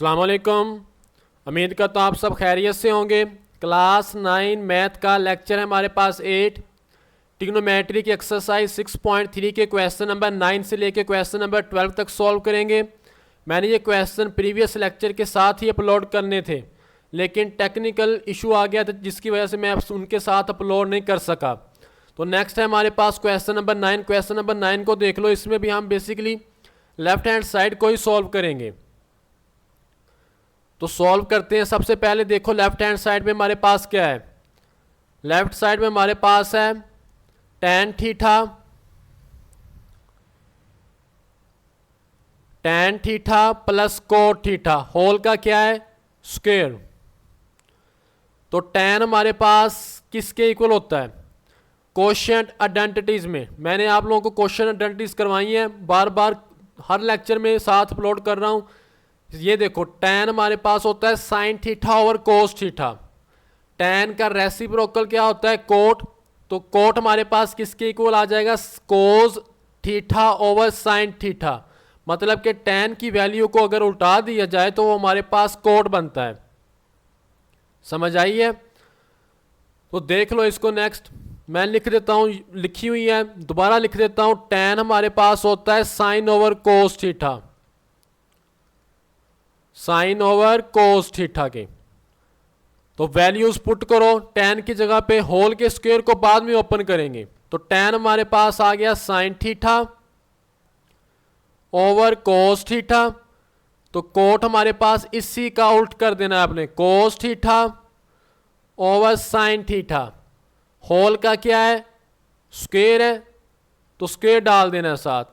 अस्सलाम वालेकुम। उम्मीद करता हूँ आप सब खैरियत से होंगे। क्लास 9 मैथ का लेक्चर है हमारे पास 8। ट्रिग्नोमेट्री की एक्सरसाइज 6.3 के क्वेश्चन नंबर 9 से लेके क्वेश्चन नंबर 12 तक सॉल्व करेंगे। मैंने ये क्वेश्चन प्रीवियस लेक्चर के साथ ही अपलोड करने थे, लेकिन टेक्निकल इशू आ गया था जिसकी वजह से मैं उनके साथ अपलोड नहीं कर सका। तो नेक्स्ट है हमारे पास क्वेश्चन नंबर 9। क्वेश्चन नंबर 9 को देख लो। इसमें भी हम बेसिकली लेफ्ट हैंड साइड को ही सॉल्व करेंगे। तो सॉल्व करते हैं। सबसे पहले देखो लेफ्ट हैंड साइड में हमारे पास क्या है। लेफ्ट साइड में हमारे पास है tan theta plus cot theta, whole का क्या है स्क्वायर। तो tan हमारे पास किसके इक्वल होता है, कोशेंट आइडेंटिटीज में। मैंने आप लोगों को कोशेंट आइडेंटिटीज करवाई हैं, बार बार हर लेक्चर में साथ अपलोड कर रहा हूं। ये देखो tan हमारे पास होता है sign theta over cos theta. tan का रेसिप्रोकल क्या होता है कोट। तो कोट हमारे पास किसके इक्वल आ जाएगा, कोस थीटा ओवर साइन थीटा। मतलब कि tan की वैल्यू को अगर उल्टा दिया जाए तो वो हमारे पास कोट बनता है। समझ आई है। तो देख लो इसको। नेक्स्ट मैं लिख देता हूं, लिखी हुई है दोबारा लिख देता हूं। tan हमारे पास होता है sine over cos theta, sine over cos theta के। तो वैल्यूज पुट करो tan की जगह पे, होल के स्क्वायर को बाद में ओपन करेंगे। तो tan हमारे पास आ गया sine theta over cos theta. तो कोट हमारे पास इसी का उल्ट कर देना है आपने, cos theta over sine theta. Whole का क्या है स्क्वायर है, तो स्क्वायर डाल देना है साथ।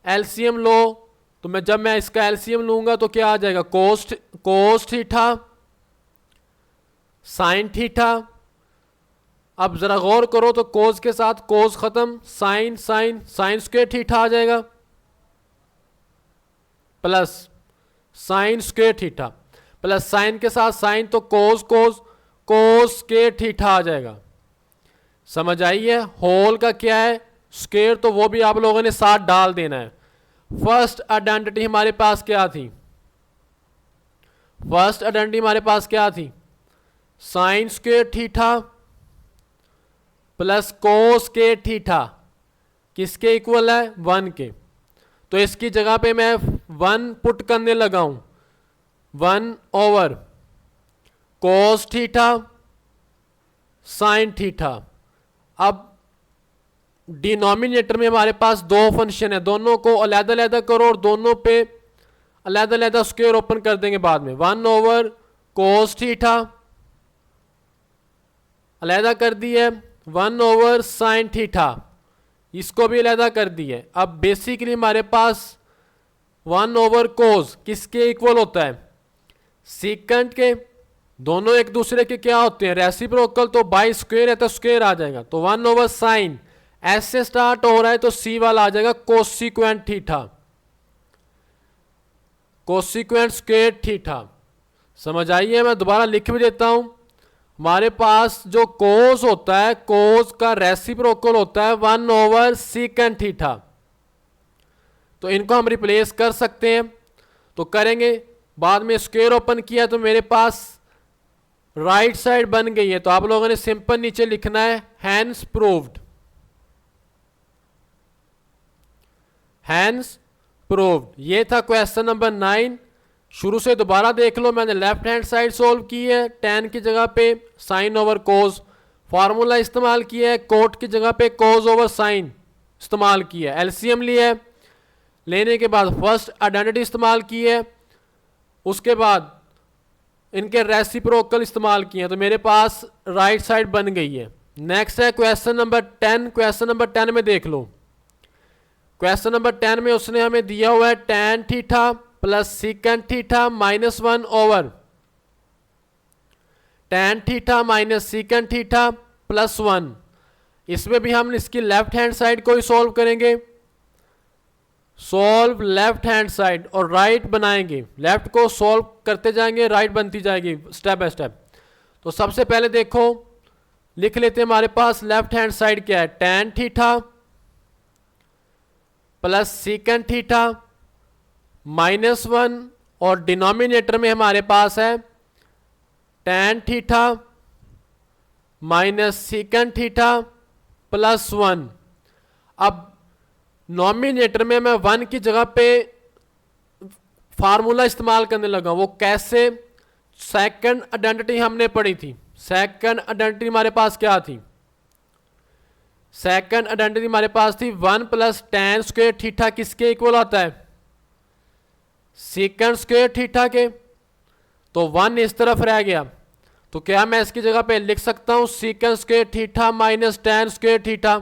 एलसीएम लो, तो जब मैं इसका एलसीएम लूंगा तो क्या आ जाएगा, कोस थीटा साइन थीटा। अब जरा गौर करो तो कोस के साथ कोस खत्म, sine sine sine square theta आ जाएगा plus sine square theta, plus sine के साथ साइन तो कोस कोस कोस स्क्वायर थीटा आ जाएगा। समझ आई है। होल का क्या है स्क्वायर, तो वो भी आप लोगों ने साथ डाल देना है। फर्स्ट आइडेंटिटी हमारे पास क्या थी, फर्स्ट आइडेंटिटी हमारे पास क्या थी, sign square theta plus cos square theta किसके इक्वल है 1 के। तो इसकी जगह पे मैं 1 पुट करने लगा हूं, 1 over cos theta sine theta. अब डिनोमिनेटर में हमारे पास दो फंक्शन है, दोनों को अलग-अलग करो और दोनों पे अलग-अलग स्क्वायर ओपन कर देंगे बाद में। 1 ओवर कोस थीटा अलग कर दी है, 1 ओवर साइन थीटा इसको भी अलग कर दी है। अब बेसिकली हमारे पास 1 ओवर कोस किसके इक्वल होता है, सीकेंट के। दोनों एक दूसरे के क्या होते हैं रेसिप्रोकल, तो बाई स्क्वायर है तो स्क्वायर आ जाएगा। तो 1 ओवर साइन एस से स्टार्ट हो रहा है तो सी वाला आ जाएगा कोसिक्वेंट थीटा, कोसिक्वेंट स्क्वायर थीटा। समझ आइए। मैं दोबारा लिख भी देता हूं। हमारे पास जो कोस होता है, कोस का रेसिप्रोकल होता है 1 ओवर सीकेंट थीटा। तो इनको हम रिप्लेस कर सकते हैं, तो करेंगे। बाद में स्क्वायर ओपन किया तो मेरे पास राइट साइड बन गई है। तो आप लोगों ने सिंपल नीचे लिखना है हैंस प्रूव्ड, हैंस प्रूव्ड। ये था क्वेश्चन नंबर 9। शुरू से दोबारा देख लो। मैंने लेफ्ट हैंड साइड सोल्व की है, tan की जगह पे साइन ओवर कोस फार्मूला इस्तेमाल किया है, कोट की जगह पे कोस ओवर साइन इस्तेमाल किया है, एलसीएम लिया है, लेने के बाद फर्स्ट आइडेंटिटी इस्तेमाल की है, उसके बाद इनके रेसिप्रोकल इस्तेमाल किए हैं। तो मेरे पास राइट साइड बन गई है। नेक्स्ट है क्वेश्चन नंबर 10। क्वेश्चन नंबर 10 में देख लो। क्वेश्चन नंबर 10 में उसने हमें दिया हुआ है tan theta plus secant theta minus 1 over tan theta minus secant theta plus 1। इसमें भी हम इसकी लेफ्ट हैंड साइड को ही सॉल्व करेंगे। सॉल्व लेफ्ट हैंड साइड और राइट बनाएंगे, लेफ्ट को सॉल्व करते जाएंगे, राइट बनती जाएगी स्टेप बाय स्टेप। तो सबसे पहले देखो लिख लेते हैं हमारे पास लेफ्ट हैंड साइड क्या है, tan theta plus secant theta -1 और डिनोमिनेटर में हमारे पास है tan theta minus second theta plus 1। अब नॉमिनेटर में मैं 1 की जगह पे फार्मूला इस्तेमाल करने लगा। वो कैसे? सेकंड आइडेंटिटी हमने पढ़ी थी। सेकंड आइडेंटिटी हमारे पास क्या थी? सेकंड आइडेंटिटी हमारे पास थी 1 प्लस tan स्क्वायर थीटा किसके इक्वल आता है? सेकंड स्क्वायर थीटा के। तो 1 इस तरफ रह गया, तो क्या मैं इसकी जगह पे लिख सकता हूं second square theta minus tan square theta.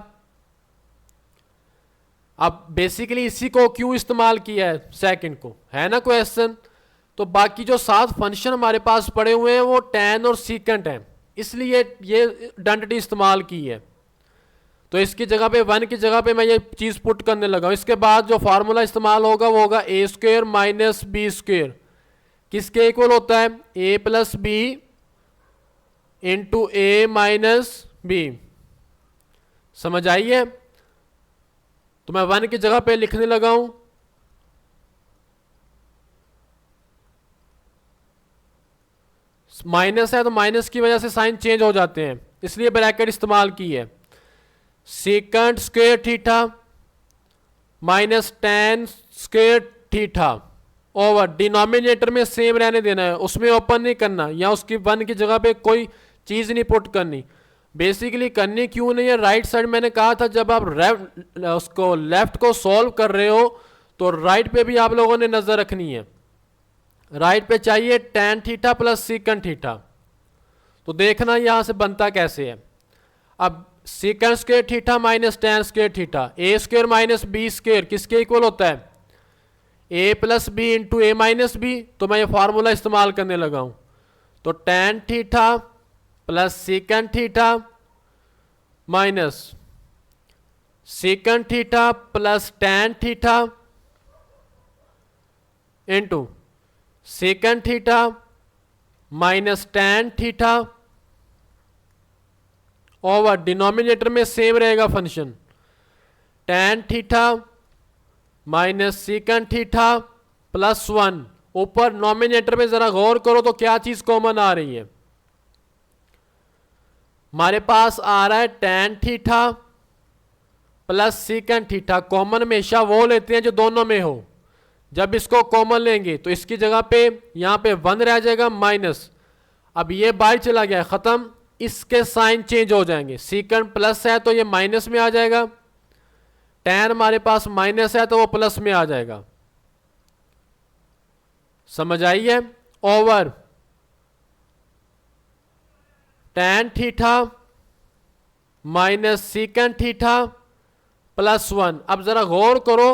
अब बेसिकली इसी को क्यों इस्तेमाल किया है सेकंड को, है ना क्वेश्चन। तो बाकी जो 7 फंक्शन हमारे पास पड़े हुए हैं वो tan और सेकंड हैं, इसलिए ये आइडेंटिटी इस्तेमाल की है। तो इसकी जगह पे 1 की जगह पे मैं ये चीज़ पुट करने लगा हूं। इसके बाद जो फार्मूला इस्तेमाल होगा वो होगा ए स्क्वायर माइनस बी स्क्वायर किसके इक्वल होता है? A plus b into a minus B. समझ आई है? तो मैं 1 की जगह पे लिखने लगा हूं माइनस है तो माइनस की वजह से साइन चेंज हो जाते हैं, इसलिए ब्रैकेट इस्तेमाल की है। Second square theta minus tan square theta over denominator में सेम रहने देना है, उसमें ओपन नहीं करना या उसकी 1 की जगह पे कोई चीज़ नहीं पुट करनी। बेसिकली करनी क्यों नहीं है? राइट साइड मैंने कहा था जब आप उसको लेफ्ट को सॉल्व कर रहे हो तो राइट पे भी आप लोगों ने नज़र रखनी है। राइट पे चाहिए tan theta plus second theta. तो देखना यहाँ से बनता कैसे है। अब sec square theta minus tan square theta, a square minus b square किसके इक्वल होता है? A plus b into a minus b. तो मैं ये फार्मूला इस्तेमाल करने लगा हूं। तो tan theta plus second theta minus second theta plus tan theta into second theta minus tan theta over denominator में सेम रहेगा function tan theta minus second theta plus 1। ऊपर नॉमिनेटर में जरा गौर करो तो क्या चीज कॉमन आ रही है? हमारे पास आ रहा है tan theta plus second theta. Common हमेशा वो लेते हैं जो दोनों में हो। जब इसको कॉमन लेंगे तो इसकी जगह पे यहां पे 1 रह जाएगा माइनस। अब ये बाहर चला गया, खत्म। इसके साइन चेंज हो जाएंगे। सेकंड प्लस है तो ये माइनस में आ जाएगा, tan हमारे पास माइनस है तो वो प्लस में आ जाएगा। समझ आई है? Over tan theta minus second theta plus 1। अब जरा गौर करो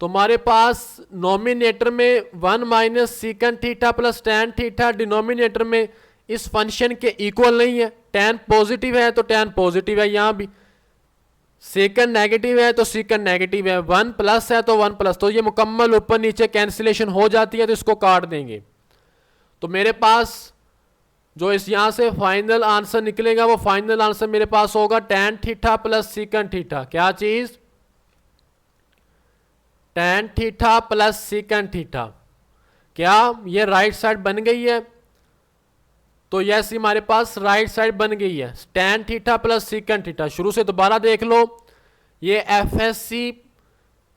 तो हमारे पास नॉमिनेटर में 1 minus second theta plus tan theta denominator में इस फंक्शन के इक्वल नहीं है। tan पॉजिटिव है तो tan पॉजिटिव है, यहां भी सेकंड नेगेटिव है तो सेकंड नेगेटिव है, 1 प्लस है तो 1 प्लस। तो ये मुकम्मल ऊपर नीचे कैंसिलेशन हो जाती है, तो इसको काट देंगे। तो मेरे पास जो इस यहां से फाइनल आंसर निकलेगा वो फाइनल आंसर मेरे पास होगा tan theta plus second theta. क्या चीज? tan theta plus second theta. क्या ये राइट साइड बन गई है? तो यस, हमारे पास राइट साइड बन गई है। tan theta plus second theta. शुरू से दोबारा देख लो, ये FSC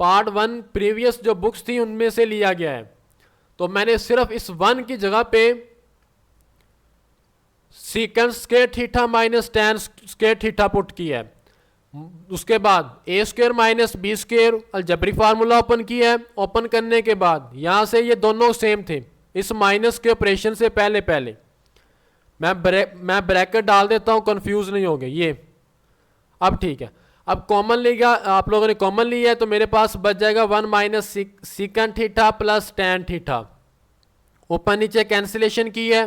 पार्ट 1 प्रीवियस जो बुक्स थी उनमें से लिया गया है। तो मैंने सिर्फ इस 1 की जगह पे sec square theta minus tan square theta put किया है। उसके बाद a square minus b square algebraic formula open किया है। ओपन करने के बाद यहां से ये दोनों सेम थे इस माइनस के ऑपरेशन से पहले मैं ब्रैकेट डाल देता हूं, कंफ्यूज नहीं होंगे ये। अब ठीक है, अब कॉमन लिया, आप लोगों ने कॉमन लिया है तो मेरे पास बच जाएगा 1 minus second theta plus tan theta. ऊपर नीचे कैंसिलेशन की है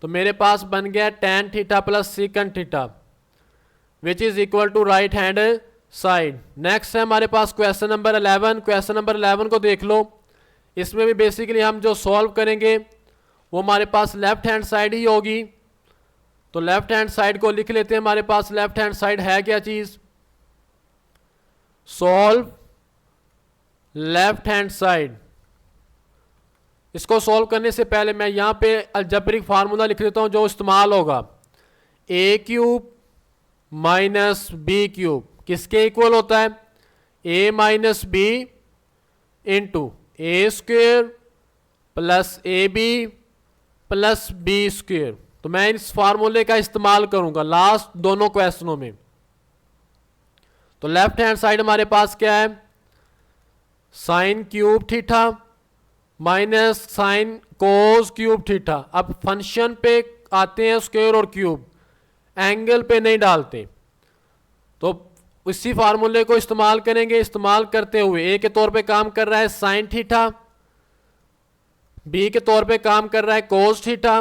तो मेरे पास बन गया tan theta plus second theta which is equal to right hand side. Next है हमारे पास क्वेश्चन नंबर 11। क्वेश्चन नंबर 11 को देख लो। इसमें भी बेसिकली हम जो सॉल्व करेंगे वो हमारे पास लेफ्ट हैंड साइड ही होगी। तो लेफ्ट हैंड साइड को लिख लेते हैं। हमारे पास लेफ्ट हैंड साइड है क्या चीज? Solve left hand side. इसको सॉल्व करने से पहले मैं यहाँ पे अलजेब्रिक फार्मूला लिख देता हूँ जो इस्तेमाल होगा। A cube minus b cube किसके इक्वल होता है? A minus b into a square plus A b plus b square. तो मैं इस फार्मूले का इस्तेमाल करूंगा लास्ट दोनों क्वेश्चनों में। तो लेफ्ट हैंड साइड हमारे पास क्या है? Sine cube theta minus sine cos cube theta. अब फंक्शन पे आते हैं स्क्वायर और क्यूब, एंगल पे नहीं डालते। तो इसी फार्मूले को इस्तेमाल करेंगे। इस्तेमाल करते हुए ए के तौर पे काम कर रहा है साइन थीटा, बी के तौर पे काम कर रहा है कोस थीटा।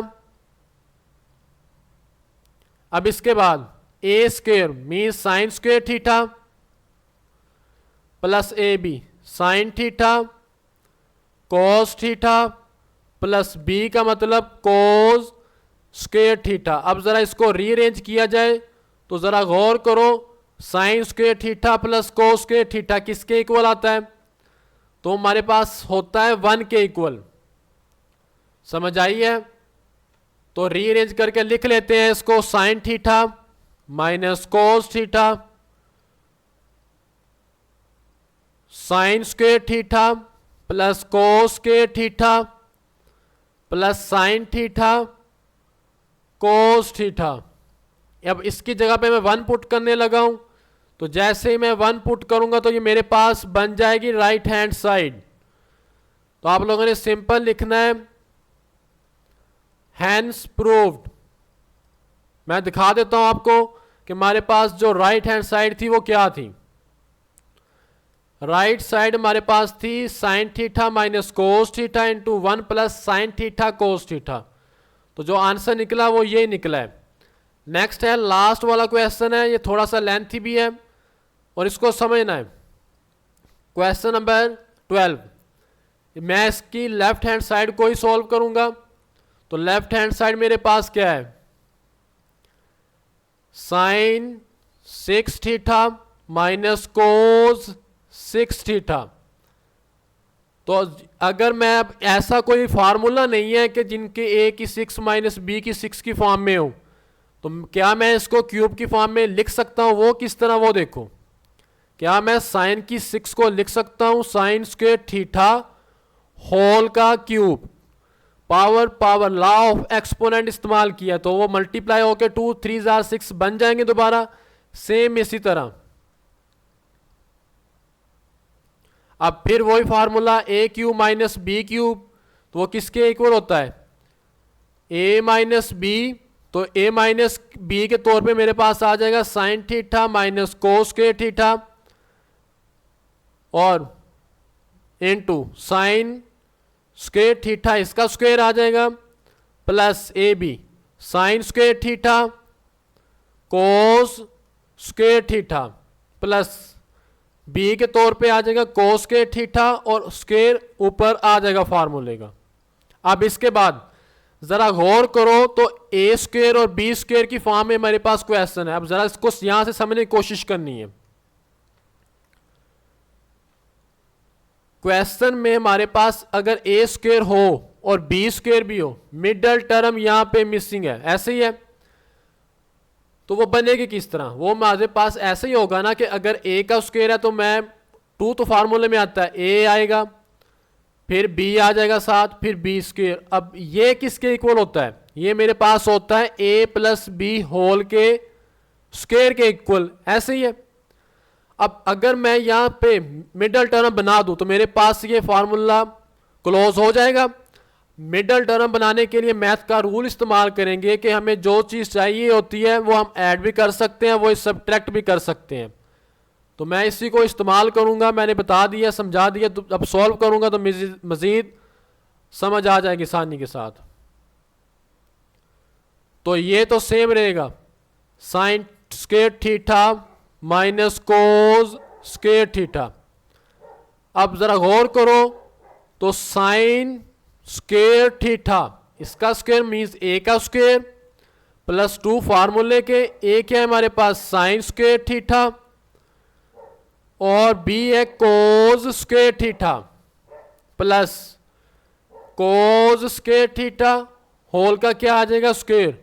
अब इसके बाद a square mean sine square theta plus A B sine theta cos theta plus b का मतलब कोस स्क्वायर थीटा। अब जरा इसको रीअरेंज किया जाए तो जरा गौर करो, sign square theta plus cos square theta किसके इक्वल आता है? तो हमारे पास होता है 1 के इक्वल। समझ आई है? तो रीअरेंज करके लिख लेते हैं इसको, साइन थीटा माइनस कोस theta sign square theta plus cos square theta plus sign theta cos theta. अब इसकी जगह पे मैं 1 पुट करने लगा हूं, तो जैसे ही मैं 1 पुट करूंगा तो ये मेरे पास बन जाएगी राइट हैंड साइड। तो आप लोगों ने सिंपल लिखना है हैंस प्रूव्ड। मैं दिखा देता हूं आपको कि हमारे पास जो राइट हैंड साइड थी वो क्या थी। राइट साइड हमारे पास थी sign theta minus cos theta into 1 plus sign theta cos theta. तो जो आंसर निकला वो ये निकला है। नेक्स्ट है लास्ट वाला क्वेश्चन है, ये थोड़ा सा लेंथी भी है और इसको समझना है। Question number 12। मैं इसकी लेफ्ट हैंड साइड को ही सॉल्व करूंगा। तो लेफ्ट हैंड साइड मेरे पास क्या है? Sine 6 theta minus cos 6 theta. तो अगर मैं अब ऐसा कोई फार्मूला नहीं है कि जिनके ए की 6 माइनस बी की 6 की फॉर्म में हो, तो क्या मैं इसको क्यूब की फॉर्म में लिख सकता हूं? वो किस तरह, वो देखो। क्या मैं साइन की 6 को लिख सकता हूं साइन स्क्वायर थीटा होल का cube? Power law of exponent इस्तेमाल किया तो वो मल्टीप्लाई होकर 2 3 जार 6 बन जाएंगे दोबारा। सेम इसी तरह अब फिर वही फार्मूला ए क्यूब माइनस बी क्यूब, तो वो किसके इक्वल होता है? A minus b. तो ए माइनस बी के तौर पे मेरे पास आ जाएगा sine theta minus cos square theta और इनटू साइन स्क्वायर थीटा, इसका स्क्वायर आ जाएगा plus A B sine square theta cos square theta plus B के तौर पे आ जाएगा कोस स्क्वायर थीटा और स्क्वायर ऊपर आ जाएगा फार्मूले का। अब इसके बाद जरा गौर करो तो ए स्क्वायर और बी स्क्वायर की फॉर्म में हमारे पास क्वेश्चन है। अब जरा इसको यहां से समझने की कोशिश करनी है। क्वेश्चन में हमारे पास अगर ए स्क्वायर हो और बी स्क्वायर भी हो, मिडल टर्म यहां पे मिसिंग है, ऐसे ही है, तो वो बनेगी किस तरह? वो हमारे पास ऐसे ही होगा ना कि अगर ए का स्क्वायर है तो मैं 2 तो फार्मूले में आता है, ए आएगा फिर बी आ जाएगा साथ फिर बी स्क्वायर। अब ये किसके इक्वल होता है? ये मेरे पास होता है ए प्लस बी होल के स्क्वायर के इक्वल, ऐसे ही है। अब अगर मैं यहां पे मिडल टर्म बना दूं तो मेरे पास ये फार्मूला क्लोज हो जाएगा। मिडल टर्म बनाने के लिए मैथ का रूल इस्तेमाल करेंगे कि हमें जो चीज़ चाहिए होती है वो हम ऐड भी कर सकते हैं, वो सब्ट्रैक्ट भी कर सकते हैं। तो मैं इसी को इस्तेमाल करूंगा, मैंने बता दिया समझा दिया। तो अब सॉल्व करूंगा तो मज़ीद समझ आ जाएगी आसानी के साथ। तो ये तो सेम रहेगा sign square theta minus cos square theta. अब ज़रा गौर करो तो साइन स्क्वायर थीटा, इसका स्क्वायर मीन्स ए का स्क्वायर प्लस 2 फार्मूले के, ए क्या है हमारे पास साइन स्क्वायर थीटा और बी है cos square theta plus cos square theta whole का क्या आ जाएगा स्क्वायर।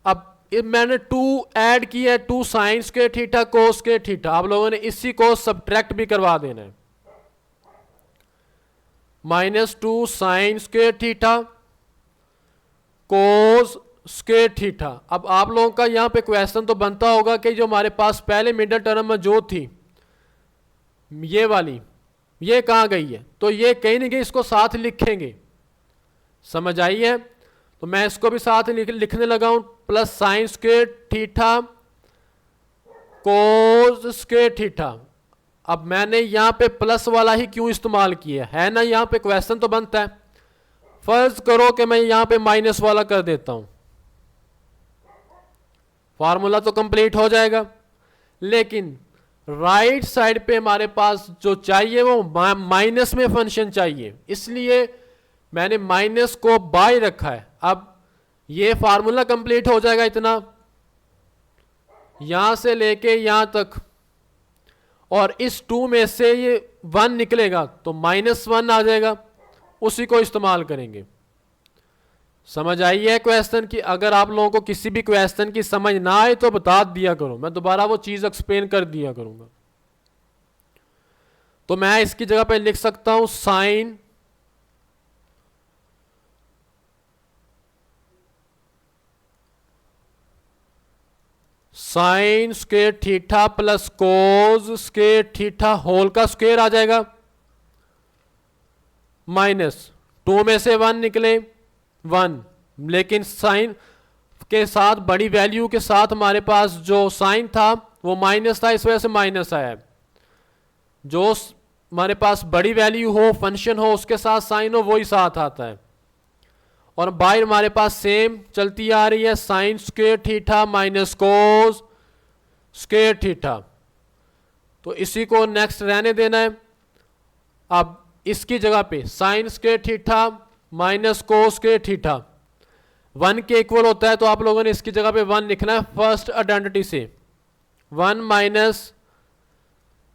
अब मैंने 2 ऐड किया है, 2 sign square theta cos square theta, आप लोगों ने इसी को सब्ट्रैक्ट भी करवा देना है। -2 sign square theta cos square theta. अब आप लोगों का यहां पे क्वेश्चन तो बनता होगा कि जो हमारे पास पहले मिडिल टर्म में जो थी ये वाली, ये कहां गई है, तो ये कहीं ना कहीं इसको साथ लिखेंगे, समझ आई है। तो मैं इसको भी साथ लिखने लगा हूं, plus sine square theta cos square theta. अब मैंने यहां पे प्लस वाला ही क्यों इस्तेमाल किया है ना, यहां पे क्वेश्चन तो बनता है। फर्ज करो कि मैं यहां पे माइनस वाला कर देता हूं, फार्मूला तो कंप्लीट हो जाएगा, लेकिन राइट साइड पे हमारे पास जो चाहिए वो माइनस में फंक्शन चाहिए, इसलिए मैंने माइनस को बाय रखा है। अब ये फार्मूला कंप्लीट हो जाएगा इतना, यहां से लेके यहां तक, और इस 2 में से ये 1 निकलेगा तो -1 आ जाएगा, उसी को इस्तेमाल करेंगे। समझ आई है क्वेश्चन की। अगर आप लोगों को किसी भी क्वेश्चन की समझ ना आए तो बता दिया करो, मैं दोबारा वो चीज एक्सप्लेन कर दिया करूंगा। तो मैं इसकी जगह पे लिख सकता हूं sine square theta plus cos square theta whole का स्क्वायर आ जाएगा, -2 में से 1 निकले 1, लेकिन साइन के साथ बड़ी वैल्यू के साथ हमारे पास जो साइन था वो माइनस था, इस वजह से माइनस आया। जो हमारे पास बड़ी वैल्यू हो, फंक्शन हो, उसके साथ साइन हो, वही साथ आता है। और बाहर हमारे पास सेम चलती आ रही है, sign square theta minus cos square theta. तो इसी को नेक्स्ट रहने देना है। अब इसकी जगह पे sign square theta minus cos square theta 1 के इक्वल होता है, तो आप लोगों ने इसकी जगह पे 1 लिखना है फर्स्ट आइडेंटिटी से। 1 minus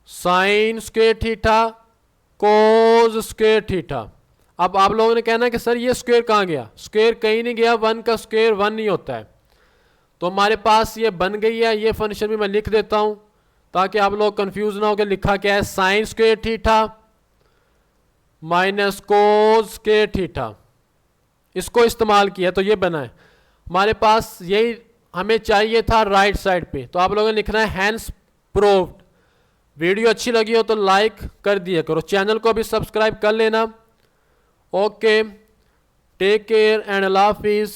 sign square theta cos square theta. अब आप लोगों ने कहना है कि सर ये स्क्वायर कहाँ गया, स्क्वायर कहीं नहीं गया, 1 का स्क्वायर 1 नहीं होता है। तो हमारे पास ये बन गई है, ये फंक्शन भी मैं लिख देता हूं ताकि आप लोग कंफ्यूज ना हो कि लिखा क्या है, sign square theta minus cos square theta, इसको इस्तेमाल किया तो ये बना है। हमारे पास यही हमें चाहिए था राइट साइड पे, तो आप लोगों ने लिखना है हैंस प्रूव्ड। वीडियो अच्छी लगी हो तो लाइक कर दिया करो, चैनल को भी सब्सक्राइब कर लेना। ओके, टेक केयर एंड अल्लाह हाफिज़।